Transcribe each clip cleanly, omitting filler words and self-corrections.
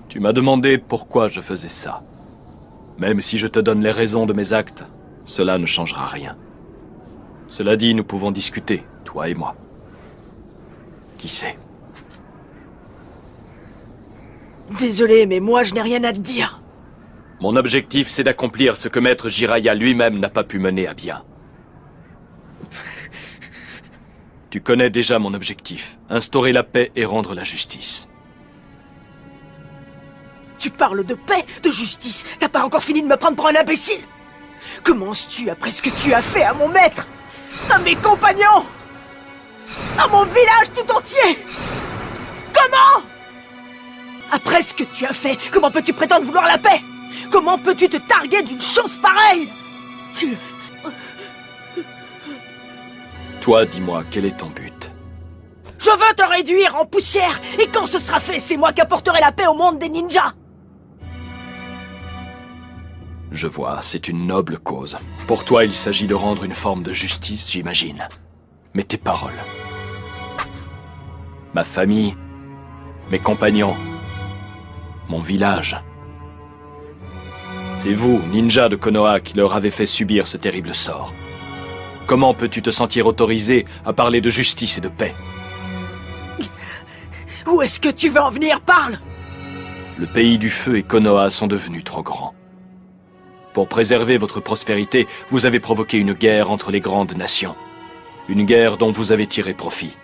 Tu m'as demandé pourquoi je faisais ça. Même si je te donne les raisons de mes actes, cela ne changera rien. Cela dit, nous pouvons discuter, toi et moi. Qui sait? Désolé, mais moi je n'ai rien à te dire. Mon objectif, c'est d'accomplir ce que Maître Jiraiya lui-même n'a pas pu mener à bien. Tu connais déjà mon objectif, instaurer la paix et rendre la justice. Tu parles de paix, de justice. T'as pas encore fini de me prendre pour un imbécile? Commences-tu après ce que tu as fait à mon maître, à mes compagnons, à mon village tout entier? Comment? Après ce que tu as fait, comment peux-tu prétendre vouloir la paix? Comment peux-tu te targuer d'une chose pareille? Toi, dis-moi, quel est ton but? Je veux te réduire en poussière, et quand ce sera fait, c'est moi qui apporterai la paix au monde des ninjas. Je vois, c'est une noble cause. Pour toi, il s'agit de rendre une forme de justice, j'imagine. Mais tes paroles... Ma famille, mes compagnons, mon village... C'est vous, ninja de Konoha, qui leur avez fait subir ce terrible sort. Comment peux-tu te sentir autorisé à parler de justice et de paix? Où est-ce que tu veux en venir? Parle! Le pays du feu et Konoha sont devenus trop grands. Pour préserver votre prospérité, vous avez provoqué une guerre entre les grandes nations. Une guerre dont vous avez tiré profit.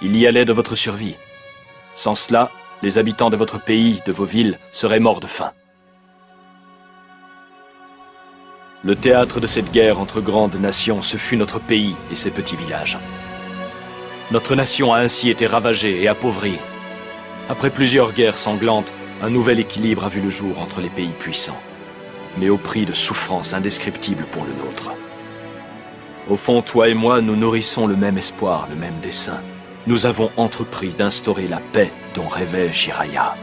Il y allait de votre survie. Sans cela, les habitants de votre pays, de vos villes, seraient morts de faim. Le théâtre de cette guerre entre grandes nations, ce fut notre pays et ses petits villages. Notre nation a ainsi été ravagée et appauvrie. Après plusieurs guerres sanglantes, un nouvel équilibre a vu le jour entre les pays puissants, mais au prix de souffrances indescriptibles pour le nôtre. Au fond, toi et moi, nous nourrissons le même espoir, le même dessein. Nous avons entrepris d'instaurer la paix dont rêvait Jiraiya.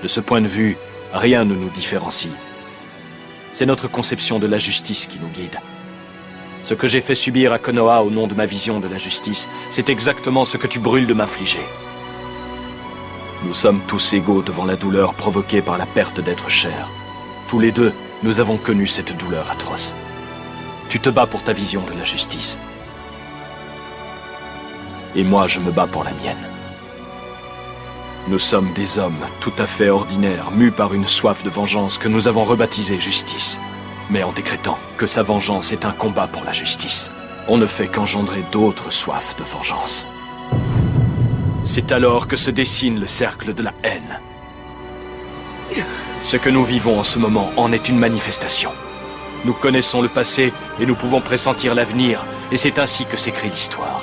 De ce point de vue, rien ne nous différencie. C'est notre conception de la justice qui nous guide. Ce que j'ai fait subir à Konoha au nom de ma vision de la justice, c'est exactement ce que tu brûles de m'infliger. Nous sommes tous égaux devant la douleur provoquée par la perte d'êtres chers. Tous les deux, nous avons connu cette douleur atroce. Tu te bats pour ta vision de la justice. Et moi, je me bats pour la mienne. Nous sommes des hommes tout à fait ordinaires, mus par une soif de vengeance que nous avons rebaptisée justice. Mais en décrétant que sa vengeance est un combat pour la justice, on ne fait qu'engendrer d'autres soifs de vengeance. C'est alors que se dessine le cercle de la haine. Ce que nous vivons en ce moment en est une manifestation. Nous connaissons le passé et nous pouvons pressentir l'avenir, et c'est ainsi que s'écrit l'histoire.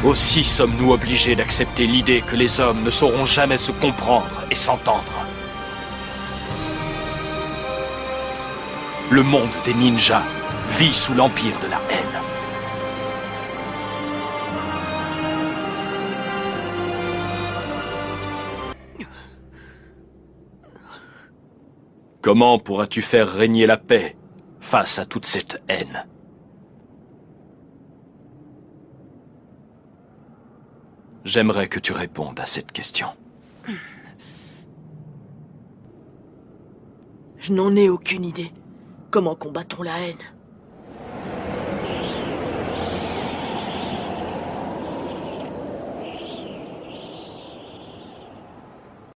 Aussi sommes-nous obligés d'accepter l'idée que les hommes ne sauront jamais se comprendre et s'entendre. Le monde des ninjas vit sous l'empire de la haine. Comment pourras-tu faire régner la paix face à toute cette haine ? J'aimerais que tu répondes à cette question. Je n'en ai aucune idée. Comment combat-on la haine?